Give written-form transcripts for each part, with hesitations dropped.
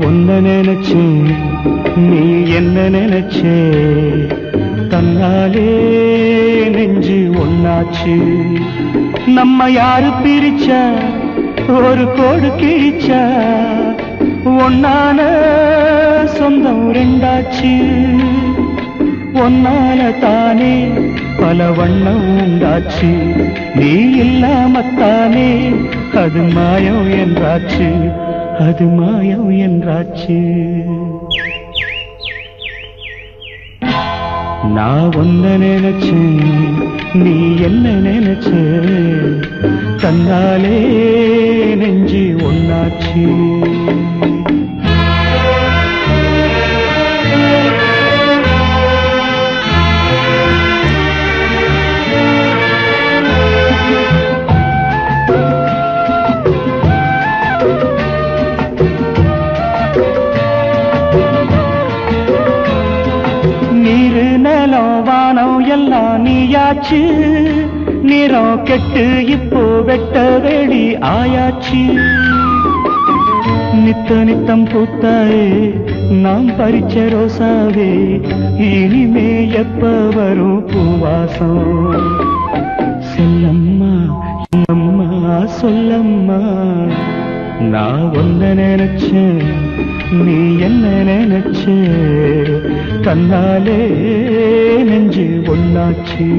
உன்ன நினைச்சேன், நீ என்ன நினைச்சே, தன்னாலே நெஞ்சு ஒன்னாச்சு. நம்ம யாரு பிரிச்சா, ஒரு கோடு கிழிச்சா, ஒன்னான சொந்தம் ரெண்டாச்சு. ஒன்னால தானே பல வண்ணம் உண்டாச்சு. நீ இல்லாமத்தானே அது மாயம் என்றாச்சு, அது மாயம் என்றாச்சு. நான் ஒன்ன நினைச்சேன், நீ என்ன நினைச்ச, தன்னாலே நெஞ்சு ஒன்னாச்சு. எல்லாம் நீயாச்சு, நிறம் கெட்டு இப்போ வெட்ட வெளி ஆயாச்சு. நித்த நித்தம் பூத்தாயே நாம் பறிச்ச ரோசாவே, இனிமே எப்ப வரும் பூவாசம். செல்லம்மா அம்மா சொல்லம்மா, நான் ஒன்ன நினைச்சேன், நீ என்ன நினைச்ச, தன்னாலே நெஞ்சு ஒன்னாச்சு.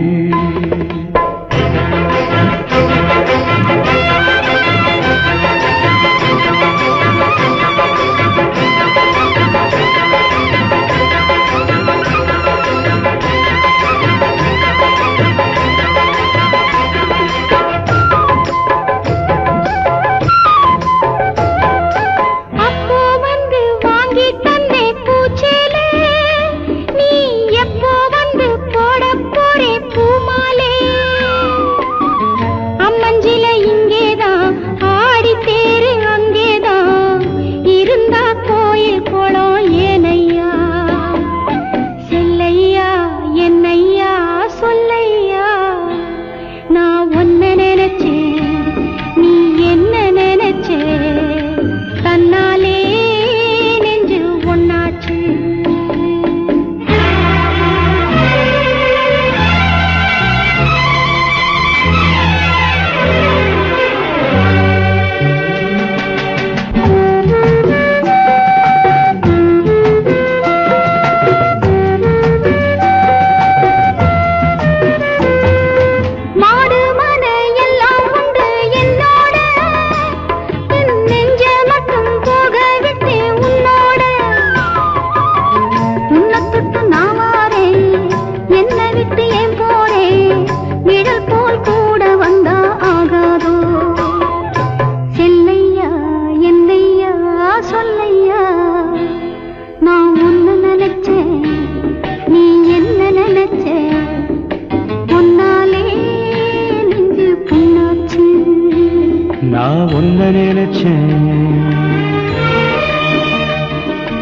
நான் ஒன்ன நினைச்சேன்,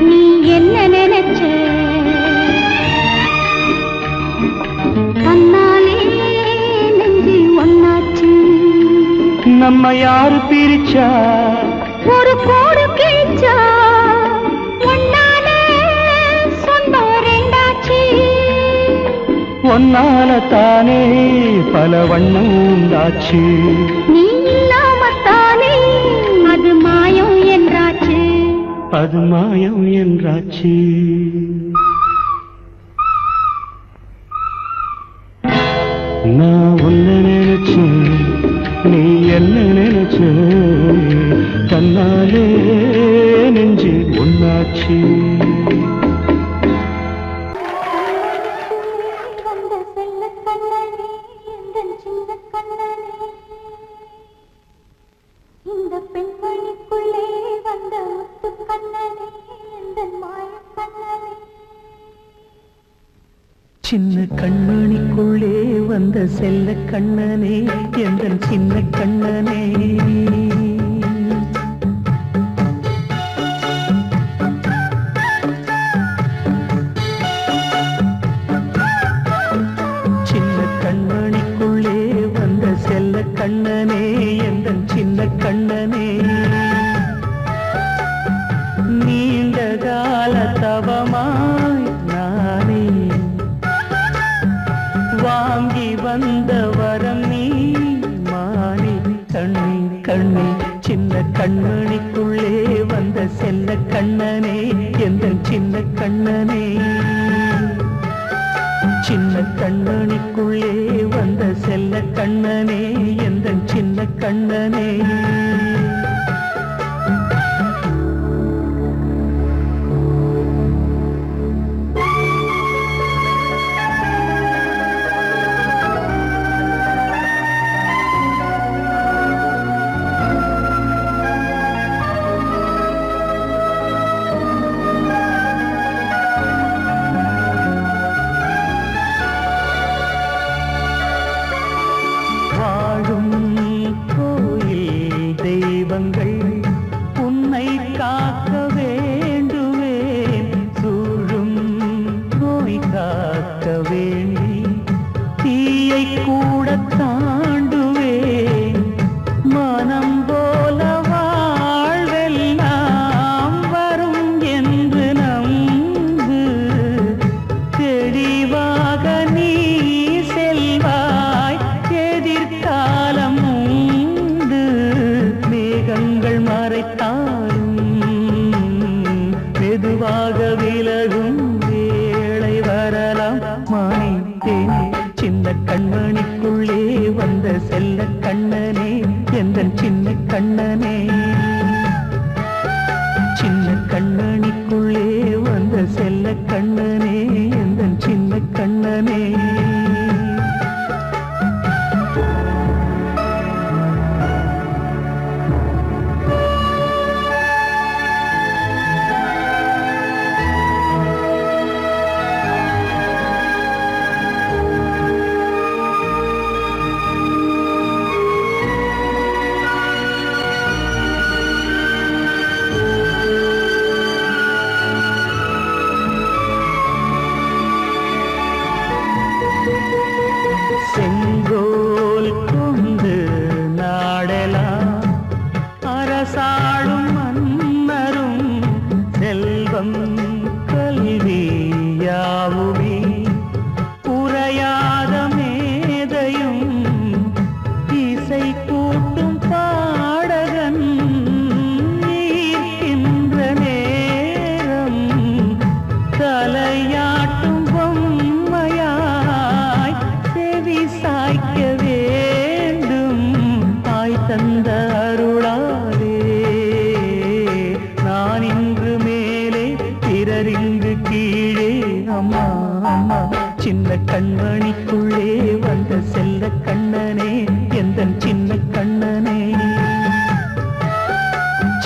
நீ என்ன நினைச்ச, தன்னாலே நெஞ்சு ஒன்னாச்சு. நம்ம யாரு பிரிச்சா, ஒரு கோடு கிழிச்சா, ஒன்னாலே சொந்தம் ரெண்டாச்சு. ஒன்னால தானே பல வண்ணம் உண்டாச்சு. நீ இல்லாமத்தானே அது மாயம் என்றாச்சு, அது மாயம் என்றாச்சு. நான் ஒன்ன நினைச்சேன், நீ என்ன நினைச்ச, தன்னாலே நெஞ்சு ஒன்னாச்சு. இந்த பெண்மணிக்குள்ளே வந்த முத்து கண்ணனே, இந்த மாய கண்ணனே. சின்ன கண்மணிக்குள்ளே வந்த செல்ல கண்ணனே, எந்தன் சின்ன கண்ணனே. சின்ன கண்மணிக்குள்ளே வந்த செல்ல கண்ணனே, எந்தன் சின்ன கண்ணனே. நீ தவமாய் நானே வாங்கி வந்த வரம் நீ மானே கண்ணே கண்ணே சின்ன கண்மணிக்குள்ளே வந்த செல்ல கண்ணனே எந்த சின்ன கண்ணனே சின்ன கண்ணனுக்குள்ளே வந்த செல்ல கண்ணனே எந்த சின்ன கண்ணனே உன்னை காக்க வேண்டுவேன் சூழும் நோய் காக்க வேண்டி தீயை கூட தாண்டுவேன் மனம் போல வாழ்வெல்லாம் வரும் என்று நம்பு தெளிவாக நீ செல்வாய் எதிர்காலம் மேகங்கள் மறைத்தாலும் மெதுவாக விலகும் வேளை வரலாம் மானே தேனே சின்ன கண்மணிக்குள்ளே வந்த செல்ல கண்ணனே எந்த சின்ன கண்ணனே சின்ன கண்ணனிக்குள்ளே வந்த செல்ல கண்ணனே எந்த சின்ன கண்ணனே செங்கோல் கொண்டு நாடலாம் அரசாளும் மன்னரும் செல்வம் கல்வியாவுமே உரையாத மேதையும் இசை கூட்டும் பாடகன் ஈர்க்கின்ற நேரம் தலையாட்டும் பொம்மையாய் சாய்க்க வேண்டும் தாய் தந்த அருளாலே நான் இன்று மேலே பிறரிங்கு கீழே அம்மா அம்மா சின்ன கண்மணிக்குள்ளே வந்த செல்ல கண்ணனே எந்த சின்ன கண்ணனே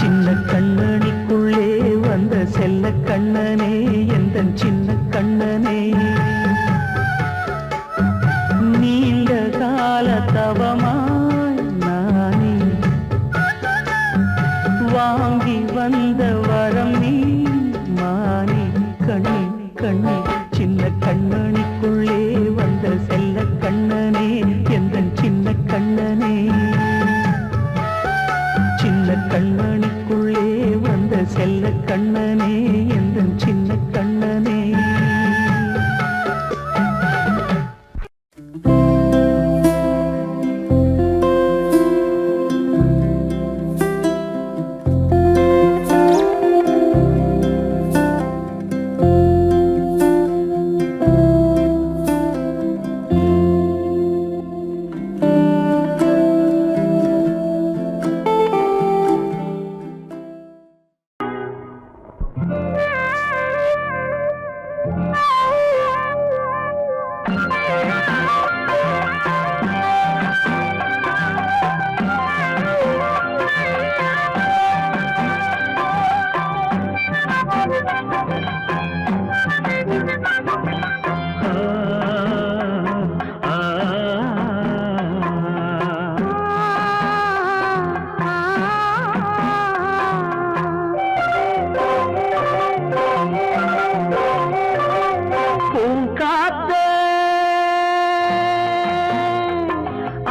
சின்ன கண்ணனிக்குள்ளே வந்த செல்ல கண்ணனே எந்த சின்ன கண்ணனே நீண்ட கால தவமாய் நானே வாங்கி வந்த வரம் நீ மானே கண்ணே கண்ணே சின்ன கண்ணனிக்குள்ளே வந்த செல்ல கண்ணனே எந்த சின்ன கண்ணனே சின்ன கண்ணனிக்குள்ளே வந்த செல்ல கண்ணனே எந்த சின்ன கண்ணனே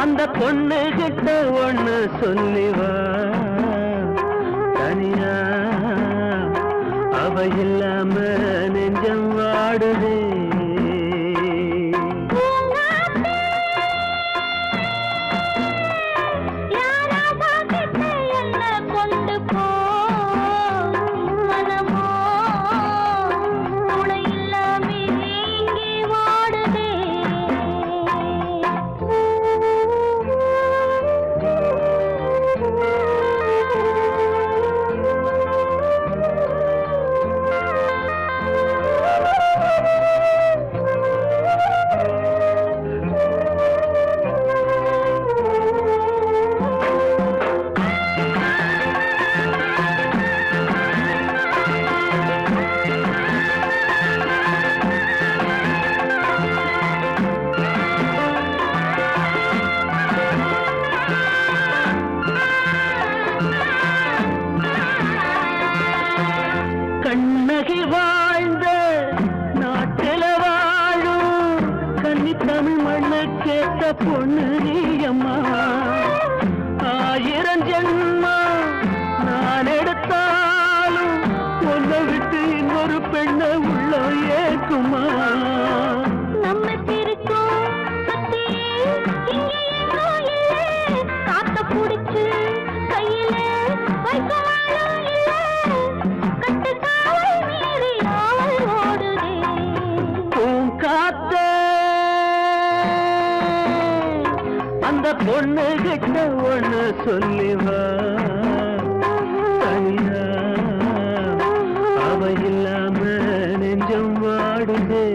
அந்த பொண்ணு கிட்ட ஒண்ணு சொல்லிவா தனியா அவ இல்லாம நெஞ்சம் வாடுதே. கண்ணகி வாழ்ந்த நாட்டில வாழும் கன்னி தமிழ் மண்ணு கேட்ட பொண்ணு நீயம்மா. 1000 ஜென்மா நான் எடுத்தாலும் ஒன்னை விட்டு இன்னொரு பெண்ணை உள்ள ஏக்குமா. அந்த பொண்ணு கிட்ட ஒண்ணு சொல்லிவா தனியா, அவ இல்லாம நெஞ்சம் வாடுதே.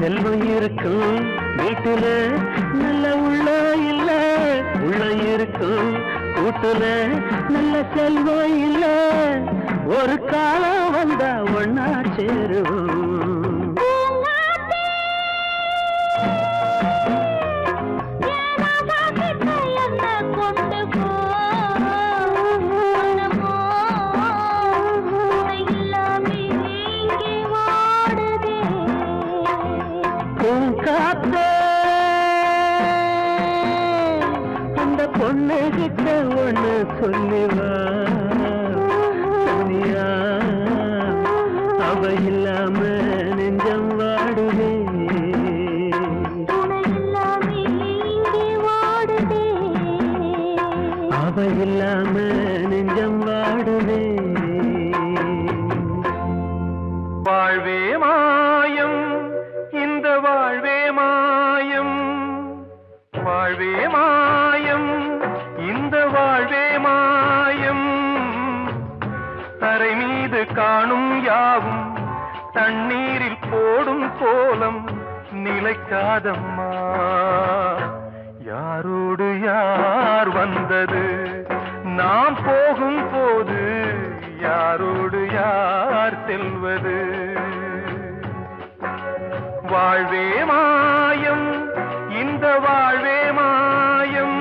செல்வம் இருக்கும் வீட்டுல நல்ல உள்ள இல்ல, உள்ள இருக்கும் கூட்டுல நல்ல செல்வம் இல்ல. ஒரு காலம் வந்தா ஒன்னா சேருவோம். காத்தே அந்த பொண்ணு கிட்ட ஒண்ணு சொல்லிவா தனியா, அவ இல்லாம நெஞ்சம் வாடுதே. அவ இல்லாம நெஞ்சம் வாடுதே. வாழ்வே மாயம் இந்த வாழ்வே மாயம், வாழ்வே மாயம் இந்த வாழ்வே மாயம். தரை மீது காணும் யாவும் தண்ணீரில் போடும் கோலம் நிலைக்காதம்மா. யாரோடு யார் வந்தது நாம் போகும் போது, யாரோடு யார் செல்வது. வாழ்வே மாயம் இந்த வாழ்வே மாயம்.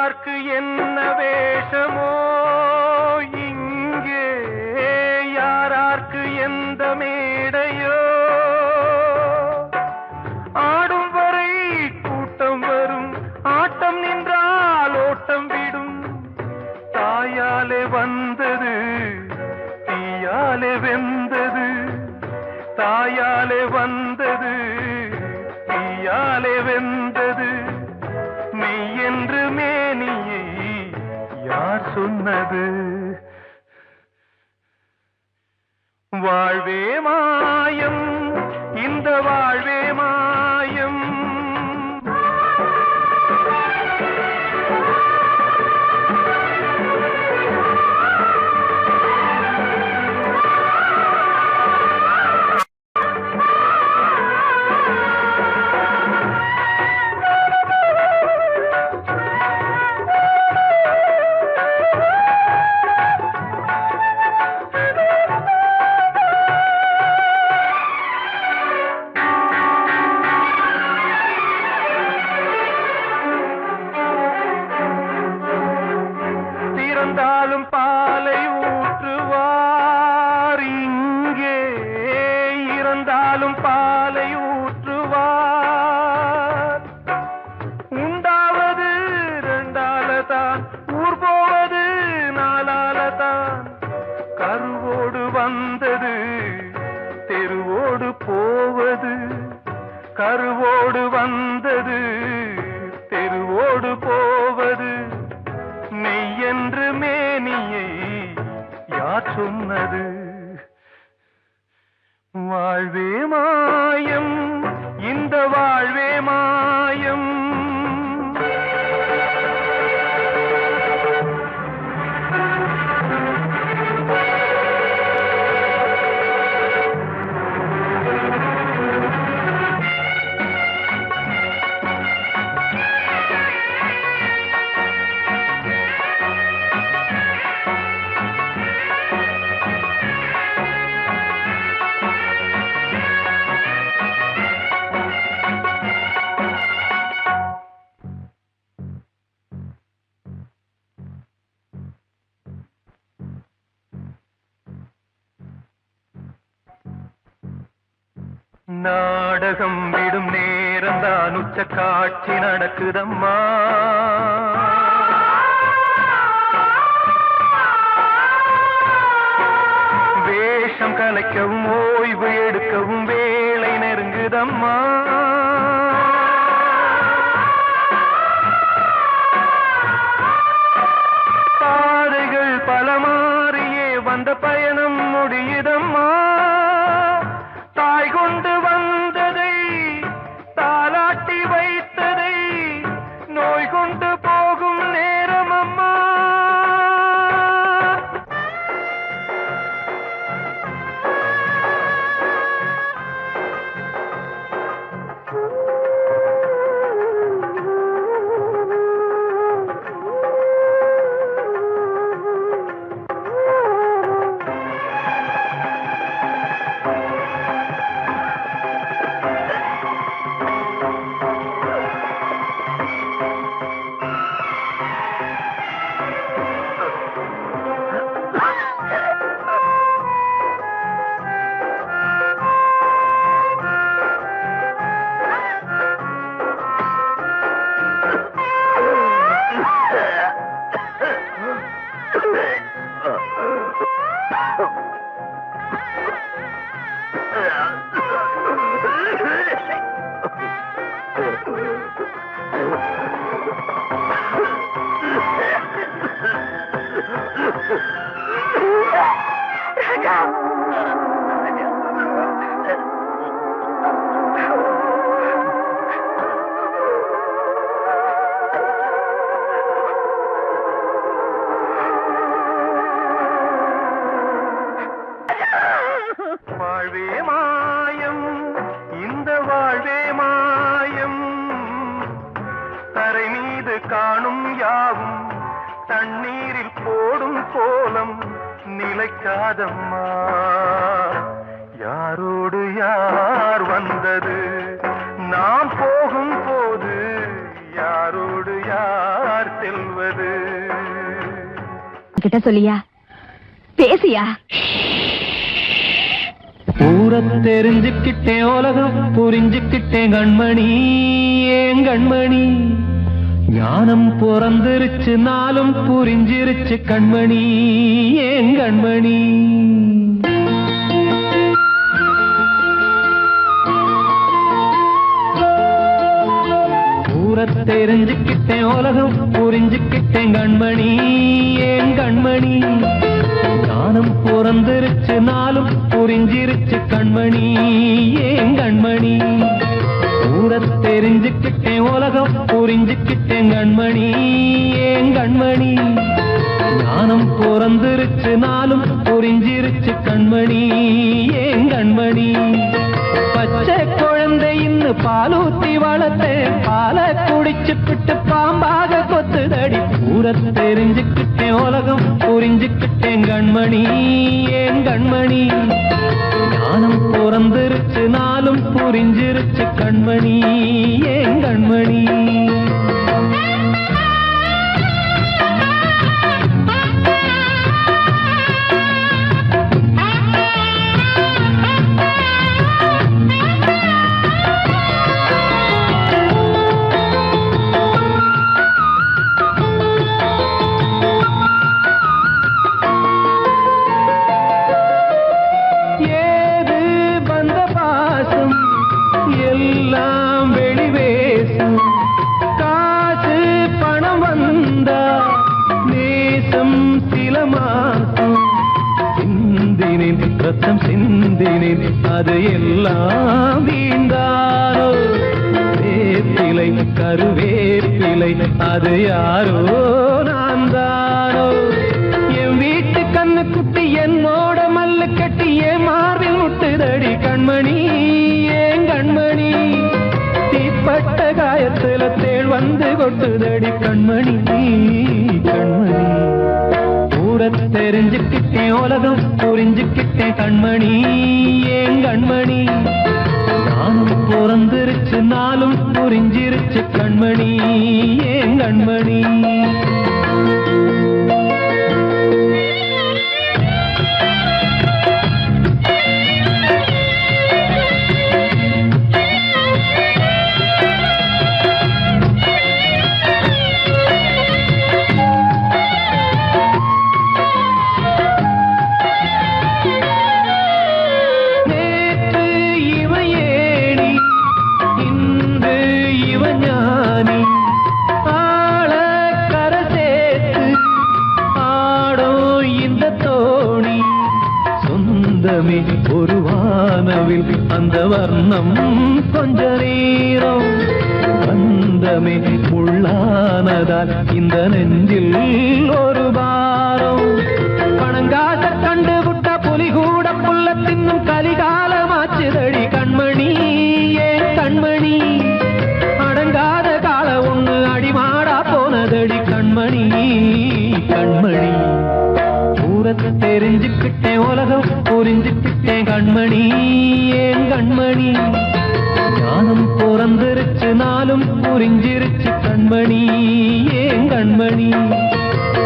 யாரார்க்கு என்ன வேஷமோ இங்கே, யாரார்க்கு எந்த மேடையோ, ஆடும் வரை கூட்டம் வரும், ஆட்டம் நின்றால் ஓட்டம் விடும். தாயாலே வந்தது தீயாலே வெந்தது, தாயாலே வந்தது தீயாலே வெந்தது. மெய் என்று மேனியை யார் சொன்னது? வாழ்வே மாயம், இந்த வாழ்வே மாயம். இறந்தாலும் பாலை ஊற்றுவார் இங்கே, இறந்தாலும் பாலை ஊற்றுவார். உண்டாவது ரெண்டாலதான், ஊர் போவது நாலாலதான். கருவோடு வந்தது தெருவோடு போவது, கருவோடு வந்தது தெருவோடு போவது. மெய் என்று மேனியை யார் சொன்னது? வாழ்வே மாயம், இந்த வாழ்வே மாயம். நாடகம் விடும் நேரம்தான் உச்ச காட்சி நடக்குதம்மா. வேஷம் கலைக்கவும் ஓய்வு எடுக்கவும் வேளை நெருங்குதம்மா. பாதைகள் பல மாறியே வந்த பயணம் முடியுதம்மா. தாய் கொண்டு வந்ததை தாலாட்டி வைத்ததை நோய் கொண்டு போகும் நேரம் அம்மா. வாழ்வே மாயம், இந்த வாழ்வே மாயம். தரை மீது காணும் யாவும் தண்ணீரில் போடும் கோலம் நிலைக்காதம்மா. யாரோடு யார் வந்தது நாம் போகும் போது, யாரோடு யார் செல்வது? வந்தது. கிட்ட சொல்லியா பேசியா? ஊரை தெரிஞ்சுக்கிட்டேன், உலகம் புரிஞ்சுக்கிட்டேன் கண்மணி, ஏன் கண்மணி. ஞானம் பிறந்திருச்சு, நாளும் புரிஞ்சிருச்சு கண்மணி, ஏன் கண்மணி. ஊரை தெரிஞ்சுக்கிட்டேன், உலகம் புரிஞ்சுக்கிட்டேன் கண்மணி, ஏன் கண்மணி. ஞானம் பிறந்திருச்சு, நாளும் புரிஞ்சிருச்சு கண்மணி, ஏன் கண்மணி. ஊரை தெரிஞ்சுக்கிட்டேன், உலகம் புரிஞ்சுக்கிட்டேன் கண்மணி, ஏன் கண்மணி. ஞானம் பிறந்திருச்சு, நாளும் புரிஞ்சிருச்சு கண்மணி, ஏன் கண்மணி. பச்சை குழந்தையின்னு பாலூத்தி வளர்த்தேன், பாலை குடிச்சு பிட்டு பாம்பாக கொத்துதடி. ஊரை தெரிஞ்சுக்கிட்டேன், உலகம் புரிஞ்சுக்கிட்டேன் கண்மணி, ஏன் கண்மணி. ஞானம் பிறந்திருச்சு, நாளும் புரிஞ்சிருச்சு கண்மணி, ஏன் கண்மணி. ரத்தம் சிந்தினேன், அது எல்லாம் வீண்டாரோ. வேப்பிலை கருவேப்பிலை, அது யாரோ நான் தானோ. என் வீட்டு கண்ணு குட்டி என்னோட மல்லு கட்டி என் மார்பில் முட்டுதடி கண்மணி, ஏன் கண்மணி. தீப்பட்ட காயத்துல தேள் வந்து கொட்டுதடி கண்மணி, கண்மணி. ஊரை தெரிஞ்சுக்கிட்டேன், உலகம் புரிஞ்சுக்கிட்டேன் கண்மணி, ஏன் கண்மணி. ஞானம் பிறந்திருச்சு, நாளும் புரிஞ்சிருச்சு கண்மணி, ஏன் கண்மணி. ஒரு வானவில் அந்த வர்ணம் கொஞ்ச நேரம் வந்தமே உள்ளானதால் இந்த நெஞ்சில் ஒரு பாரம். பணங்காச கண்டு விட்ட புலி கூட புல்ல தின்னும் கலிகாலமாச்சுதடி கண்மணி, ஏன் கண்மணி. அடங்காத கால ஒண்ணு அடிமாடா போனதடி கண்மணி, கண்மணி. ஊரை தெரிஞ்சுக்கிட்டேன், உலகம் புரிஞ்சுக்கிட்டேன் கண்மணி, ஏன் கண்மணி. ஞானம் பிறந்திருச்சு, நாளும் புரிஞ்சிருச்சு கண்மணி, ஏன் கண்மணி.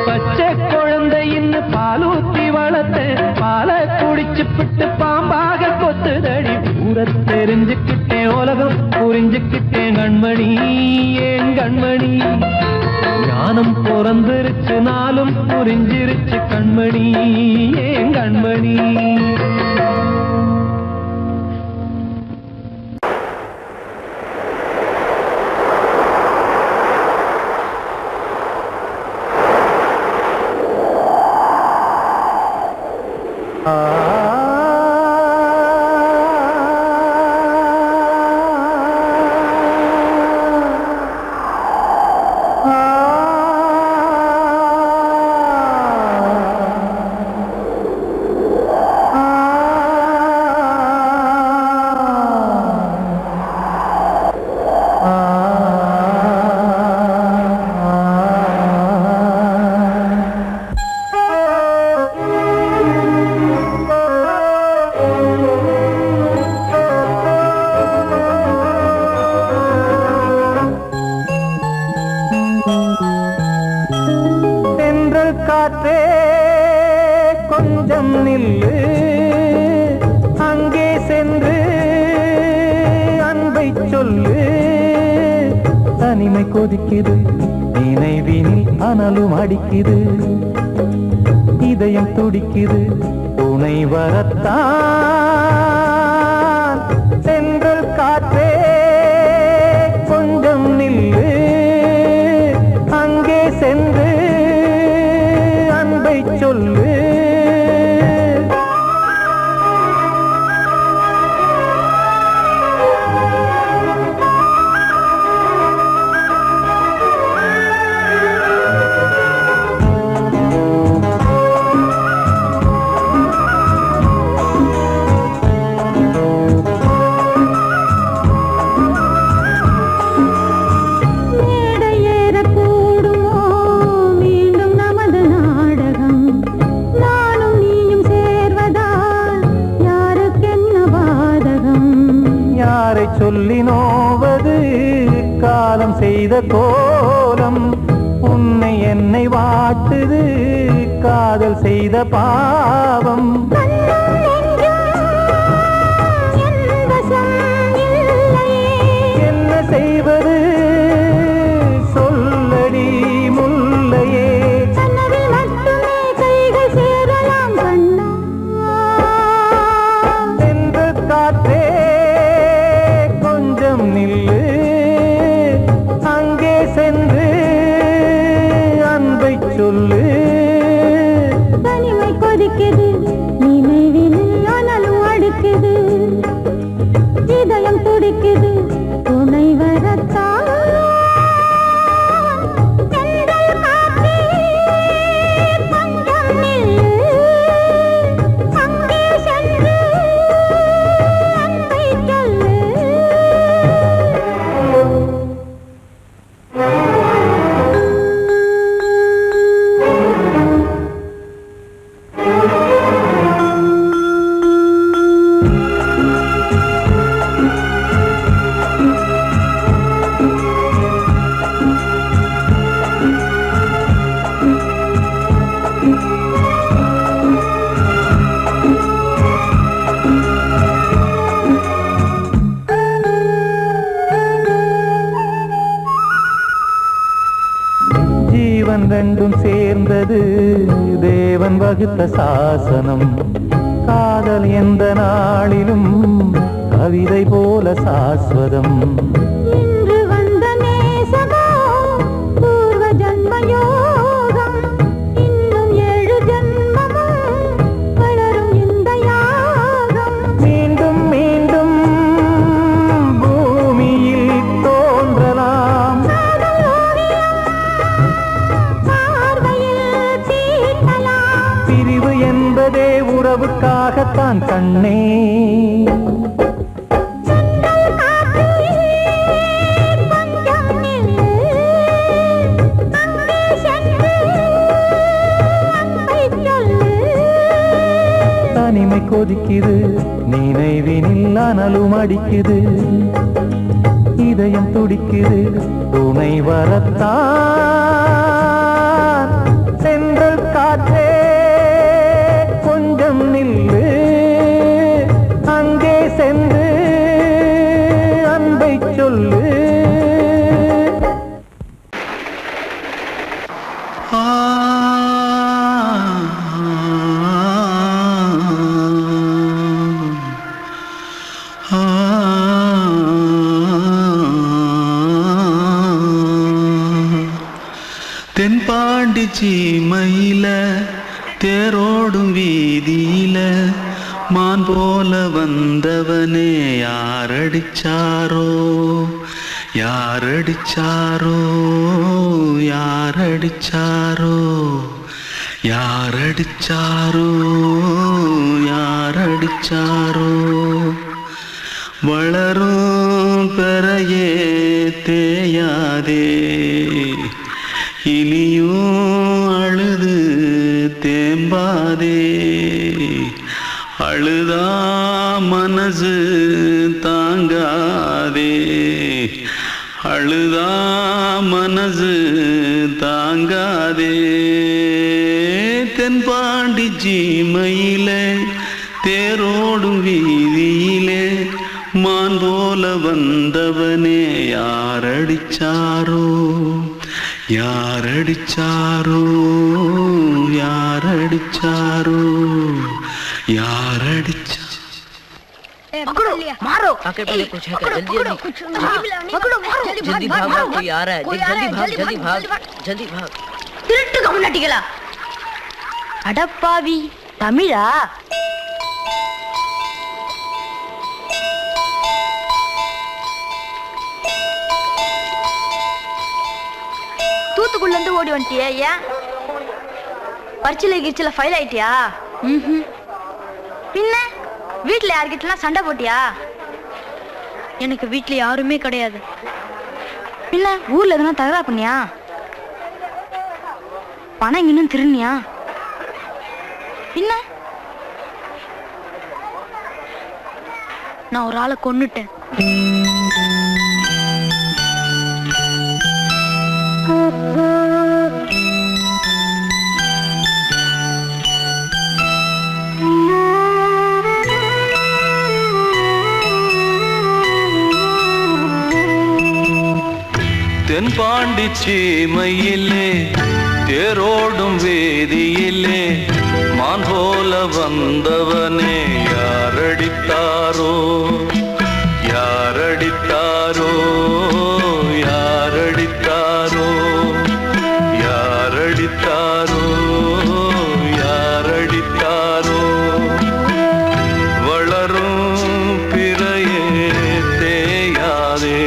பச்சை குழந்தையின்னு பாலூத்தி வளர்த்தேன், பாலை குடிச்சு பிட்டு பாம்பாக கொத்துதடி. ஊரை தெரிஞ்சுக்கிட்டேன், உலகம் புரிஞ்சுக்கிட்டேன் கண்மணி, ஏன் கண்மணி. ஞானம் பிறந்திருச்சு, நாளும் புரிஞ்சிருச்சு கண்மணி, ஏன் கண்மணி. தென்றல் காற்றே கொஞ்சம் நில்லு, அங்கே சென்று அன்பை சொல்லு. தனிமை கொதிக்குது, நினைவினில் அனலும் அடிக்குது, இதயம் துடிக்குது, துணை வரத்தான். தென்றல் காற்றே கொஞ்சம் நில்லு, அங்கே சென்று அன்பை சொல்லு. சொல்லி நோவது காலம் செய்த கோலம், உன்னை என்னை வாட்டுது காதல் செய்த பாவம். என்ன செய்வது சொல்லடி முல்லையே, சென்ற காற்றே நில்லு, அங்கே சென்று அன்பை சொல்லு. தனிமை கொதிக்குது, நினைவினில் அனலும் அடிக்குது, இதயம் துடிக்குது, துணை வரத்தான். ரெண்டும் சேர்ந்தது தேவன் வகுத்த சாசனம். காதல் எந்த நாளிலும் கவிதை போல சாஸ்வதம். இன்று வந்த நேசமோ பூர்வ ஜன்ம யோகம், இன்னும் 7 ஜன்மமும் வளரும் இந்த யாகம். மீண்டும் மீண்டும் பூமியில் தோன்றலாம், பிரிவு என்பதே உறவுக்காகத்தான் கண்ணே. தனிமை கொதிக்குது, நினைவினில் அனலும் அடிக்குது, இதயம் துடிக்குது, துணை வரத்தான். தென்றல் காற்றே கொஞ்சம் நில்லு, அங்கே சென்று அன்பை சொல்லு. தென்பாண்டி சீமையில தேரோடும் வீதியில மான் போல வந்தவனே யாரடிச்சாரோ யாரடிச்சாரோ யாரடிச்சாரோ யாரடிச்சாரோ யாரடிச்சாரோ. வளரும் பெறையே தேயாதே, இனியும் அழுது தேம்பாதே. அழுதா மனசு தாங்காதே, அழுதா மனசு தாங்காதே. தேயாதே தென்பாண்டி ஜீமையிலே தேரோடும் வீதியிலே மான் போல வந்தவனே யாரடிச்சாரோ யாரடிச்சாரோ யாரடிச்சாரோ யாரடிச்சா मारो आके पहले कुछ है क्या? जल्दी जल्दी जल्दी भाग भाग कोई आ रहा है जल्दी भाग जल्दी भाग திருட்டு கம்முனாட்டிகளா அடப்பாவி தமிழா தூத்துக்குள்ள இருந்து ஓடி வந்துட்டியா? ஏன் பரிச்சையில கிரிச்சில ஃபைல் ஆயிட்டியா? பின்ன வீட்டுல யார்கிட்டலாம் சண்டை போட்டியா? எனக்கு வீட்டுல யாருமே கிடையாது. பின்ன ஊர்ல எதுனா தகராறு பண்ணியா? பணம் இன்னும் திருநியா? பின்ன நான் ஒரு ஆளை கொன்னுட்டேன். தென்பாண்டி சீமையிலே தேரோடும் வேதியிலே மான் போல வந்தவனே யாரடித்தாரோ யாரடித்தாரோ யாரடித்தாரோ யாரடித்தாரோ யாரடித்தாரோ வளரும் பிறையே தேயாதே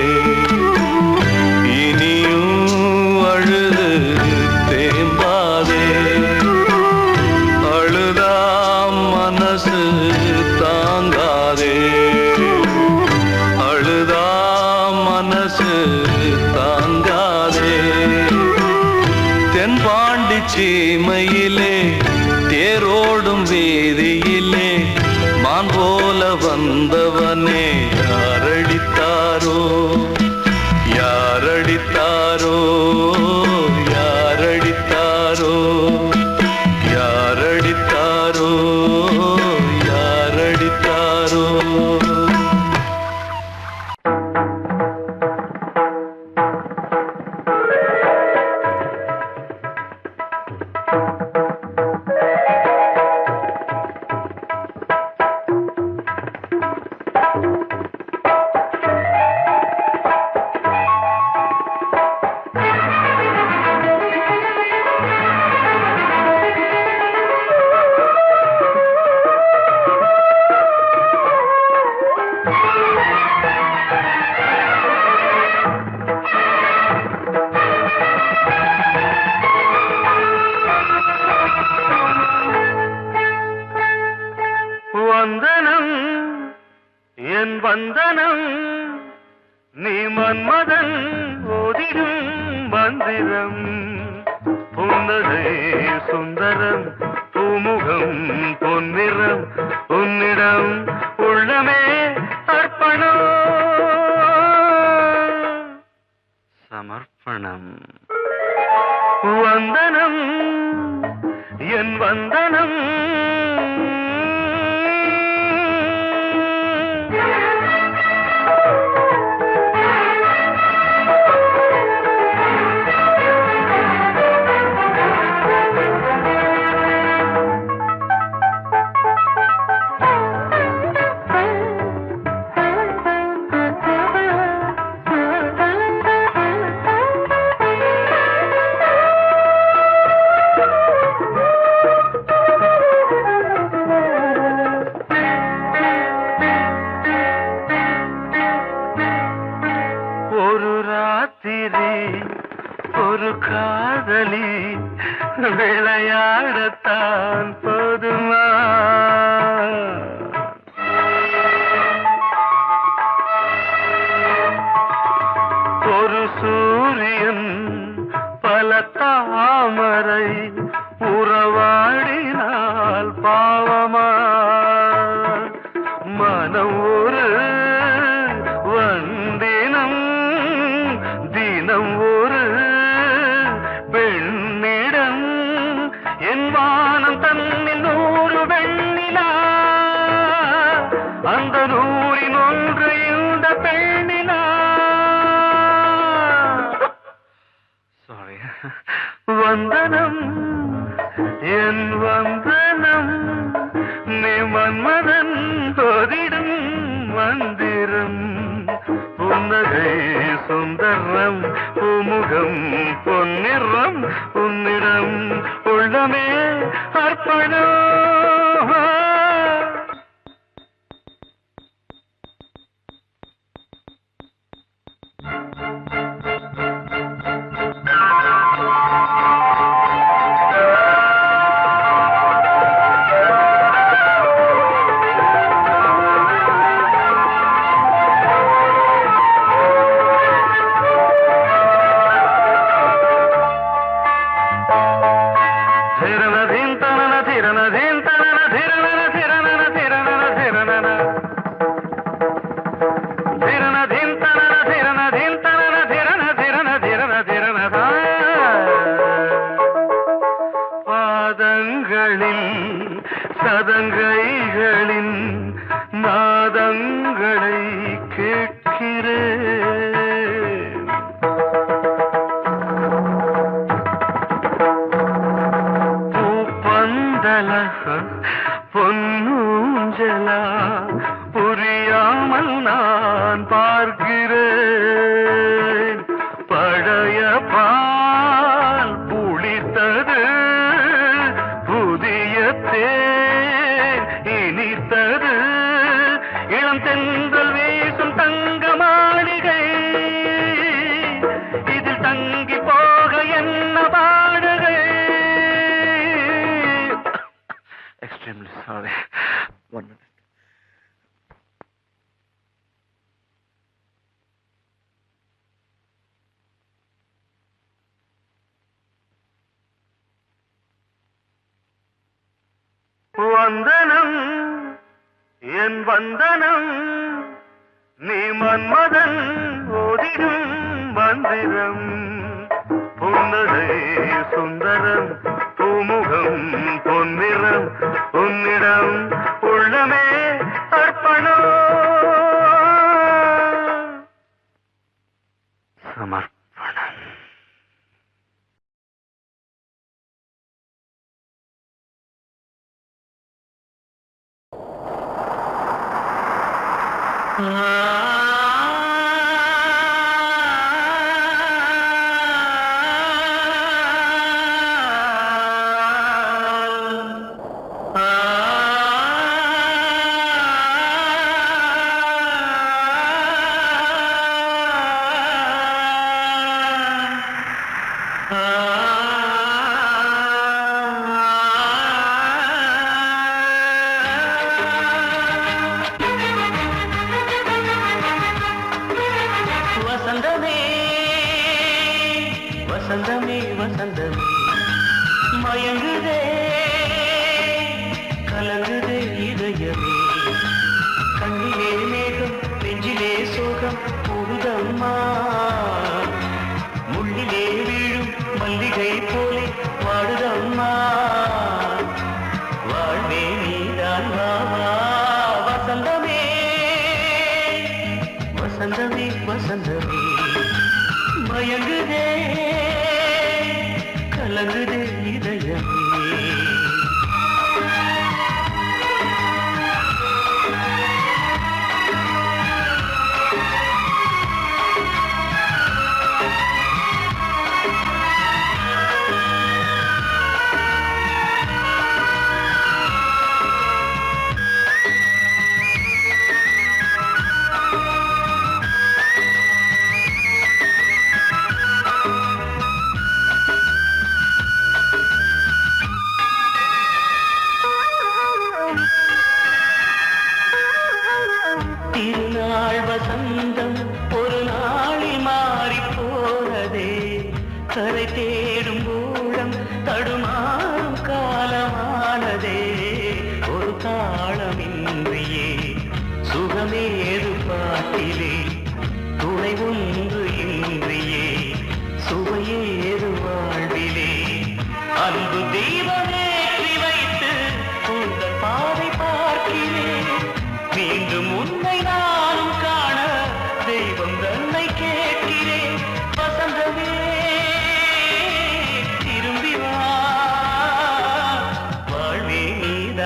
சீமையிலே தேரோடும் வேதியிலே மான் போல வந்தவனே யாரடித்தாரோ யாரடித்தாரோ யாரடித்தாரோ யாரடித்தாரோ யாரடித்தாரோ வந்தனம் என் வந்தனம் நீ மன்மதன் ஓதிடும் மந்திரம் புன்னகை சுந்தரம் பூமுகம் பொன்னிறம் உன்னிடம் உள்ளமே அர்ப்பணம் சமர்ப்பணம் வந்தனம் என் வந்தனம் ஒரு காதலி விளையாடத்தான் போதுமா ஒரு சூரியன் பல தாமரை உறவாடினால் பாவமா மனம் ஒரு வந்தினம் தினம் ஒரு பெண்ணிடம் அந்த 100 இந்த பெண்ணினா சாரி வந்தனம் என் வந்தனம் நீ மன்மதன் போதிடும் மந்திரம் புன்னகை சுந்தரம் பூமுகம் பொன்னிறம் உன்னிடம் உள்ளமே அர்ப்பணம் சதங்கைகளின் நாதங்களை கேட்கிறேன் பூப்பந்தல பொன்னூஞ்சலா புரியாமல் நான் பார்க்கிறேன் பழைய பால் புளித்தது புதிய தேன் இனித்தது இளம் தென்றல் வீசும் தங்க மாளிகை இதில் தங்கி போக என்ன பாடுகை எக்ஸ்ட்ரீம்லி சாரி 1 minute வந்தனம் என் வந்தனம் நீ மன்மதன் ஓதிடும் மந்திரம் புன்னகை சுந்தரம் பூமுகம் பொன்னிறம் உன்னிடம் உள்ளமே அர்ப்பணம் சமர்ப்பணம் வசந்தமே வசந்தமே வசந்தமே மயங்குதே கலங்குதே இதயமே கண்ணிலே மேகம் நெஞ்சிலே சோகம் கூடுதம்மா முள்ளிலே வீழும் மல்லிகை போலே வாடுதம்மா வாழ்வே நீதான் வாவா வசந்தமே வசந்தமே வசந்தமே மயங்குதே கலங்குதே இதயமே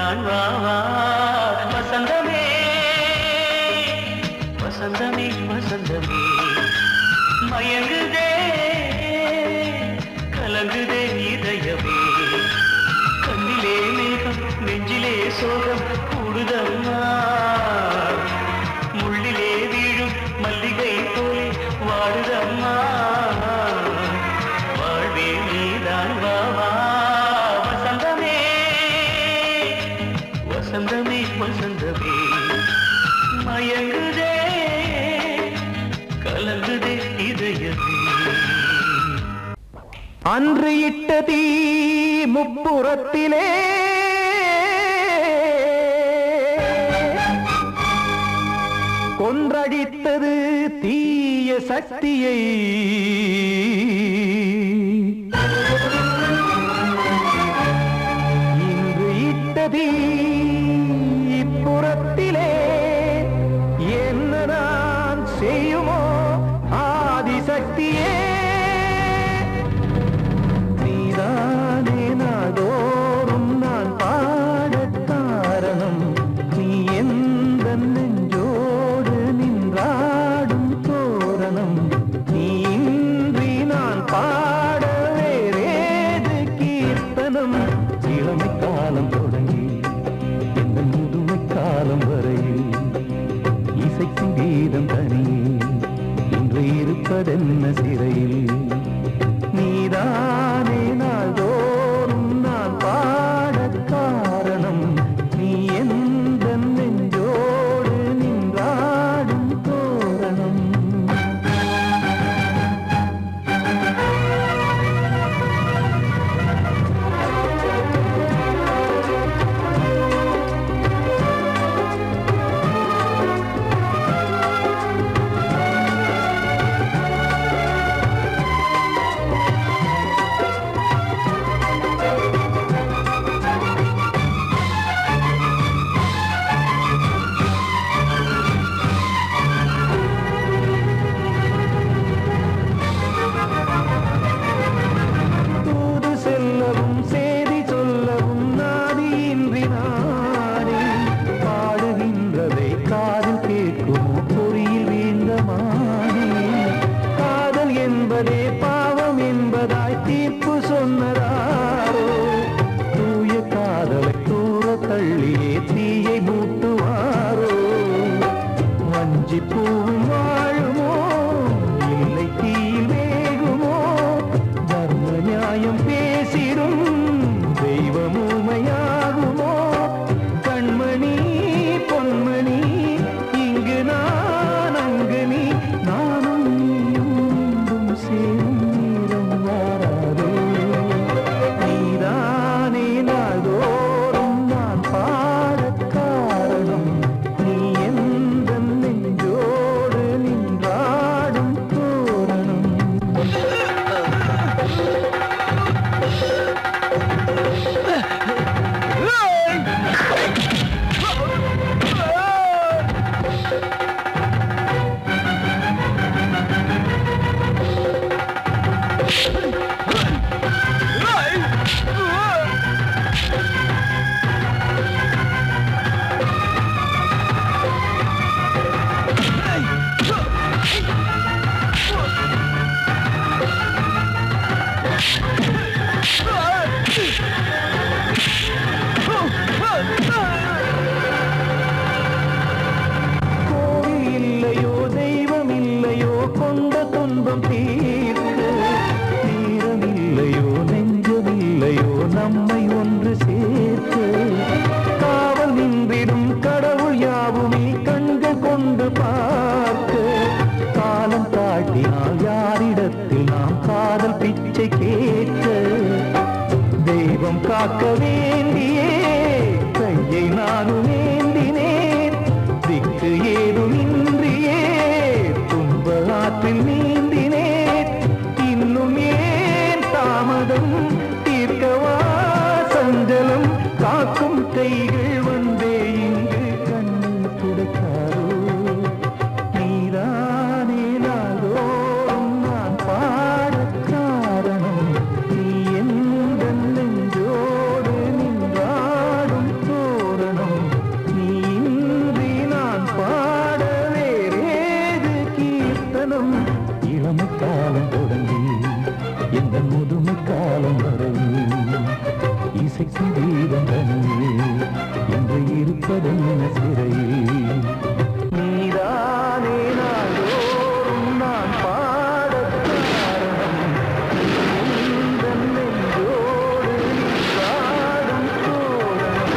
நீதான் வா வா வசந்தமே வசந்தமே வசந்தமே மயங்குதே கலங்குதே இதயமே கண்ணிலே மேகம் நெஞ்சிலே சோகம் கூடுதம்மா முள்ளிலே வீழும் மல்லிகை போலே வாடுதம்மா வாழ்வே நீதான் வா வா வசந்தமே வசந்தமே வசந்தமே மயங்குதே கலங்குதே இதயமே அன்று இட்ட தீ முப்புறத்திலே கொன்றடித்தது தீய சக்தியை இன்று இட்ட தீ இப்புறத்திலே என்ன நான் செய்யுமோ ஆதிசக்தியே நீதானே நாடோறும் நான் பாடக் காரணம் நீ எந்த நெஞ்சோடு நின்றாடும் தோரணம் நீ இன்றி நான் பாட வேறேது கீர்த்தனம் இளமை காலம் தொடங்கி இந்த முதுமை காலம் வரையில் இசைக்கும் கீதம் தனியே இன்று இருப்பதென்ன சிறையில் நீதானே நாள்தோறும் நான் பாடக் காரணம் நீ எந்த நெஞ்சோடு நின்றாடும் தோரணம் தூது செல்லவும் சேதி சொல்லவும் நாதியின்றி நானே பாடுகின்றதை காதில் கேட்குமோ பொறியில் வீழ்ந்த மானே காதல் என்பதே பாவம் என்பதாய் தீர்ப்பு சொன்னதாரோ தூய காதலை தூர தள்ளியே தீயை மூட்டுவாரோ வஞ்சி பூவும் வாழுமோ இல்லை தீயில் வேகுமோ தர்ம நியாயம் பேசிடும் தெய்வம் ஊமையாகுமோ கண்மணி பொன்மணி இங்கு நான் அங்கு நீ நானும் நீயும் மீண்டும் சேரும் நேரம் வாராதோ நீதானே நாள்தோறும் நான் பாடக் காரணம் நீ எந்த நெஞ்சோடு நின்றாடும் தோரணம் கோவில் இல்லையோ தெய்வம் இல்லையோ கொண்ட துன்பம் தீர்க்க நேரம் இல்லையோ நெஞ்சம் இல்லையோ நம்மை ஒன்று சேர்க்க காவல் நின்றிடும் கடவுள் யாவுமே கண்கள் கொண்டு பார்க்க காலம் காட்டினால் யாரிடத்தில் நாம் காதல் பிச்சை கேட்க தெய்வம் காக்க வேண்டியே கையை நானும் ஏந்தினேன் திக்கு ஏதும் இன்றியே துன்ப ஆற்றில் நீந்தினேன் இன்னும் ஏன் தாமதம் தீர்க்கவா சஞ்சலம் காக்கும் கைகள் வந்தே இங்கு கண்ணீர் துடைக்காரோ நீதானே நாள்தோறும் நான் பாடக் காரணம் நீ எந்த நெஞ்சோடு நின்றாடும் தோரணம் இசைக்கும் வீதம் தனியே இன்று இருப்பதென்ன சிறையில் நீதானே நாள்தோறும் நான் பாடக் காரணம் உந்தன் நெஞ்சோடு நீ பாடும் சோழனம்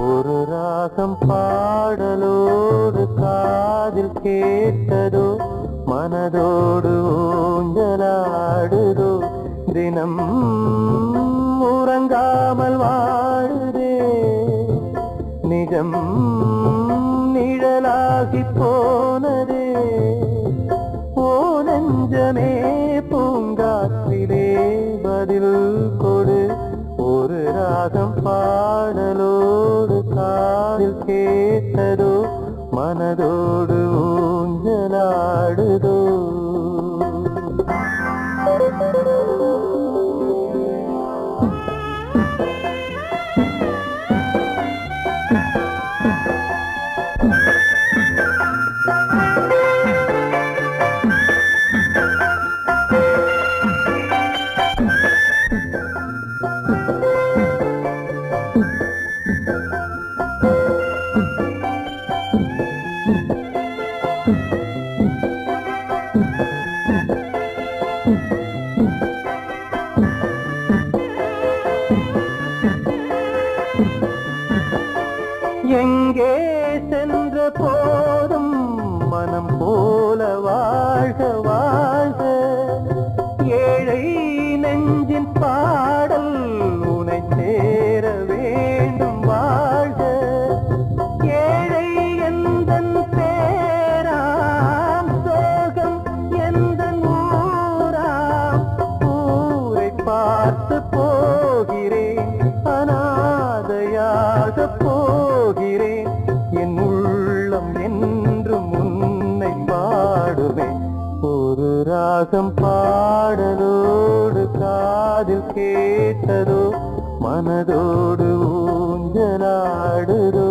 ஒரு ராகம் பாடலோடு காதில் கேட்டதோ மனதோடு ஊஞ்சலாடுதோ தினம் உறங்காமல் வாழுதே நிஜம் நிழலாகி போனதே ஓ நெஞ்சமே பூங்காற்றிலே பதில் கொடு ஒரு ராகம் பாடலோடு காதில் கேட்டதோ மனதோடு ஊஞ்சலாடுதோ எங்கே சென்ற போதும் மனம் போல வாழ்க வாழ்க ஏழை நெஞ்சின் பாடல் உனை சேர வேண்டும் வாழ்க ஏழை எந்தன் பேராம் சோகம் எந்தன் ஊராம் ஊரை பார்த்து போகிறேன் அநாதையாக போகிறேன் என் உள்ளம் என்றும் உன்னை பாடுவேன் ஒரு ராகம் பாடலோடு காதில் கேட்டதோ மனதோடு ஊஞ்சலாடுதோ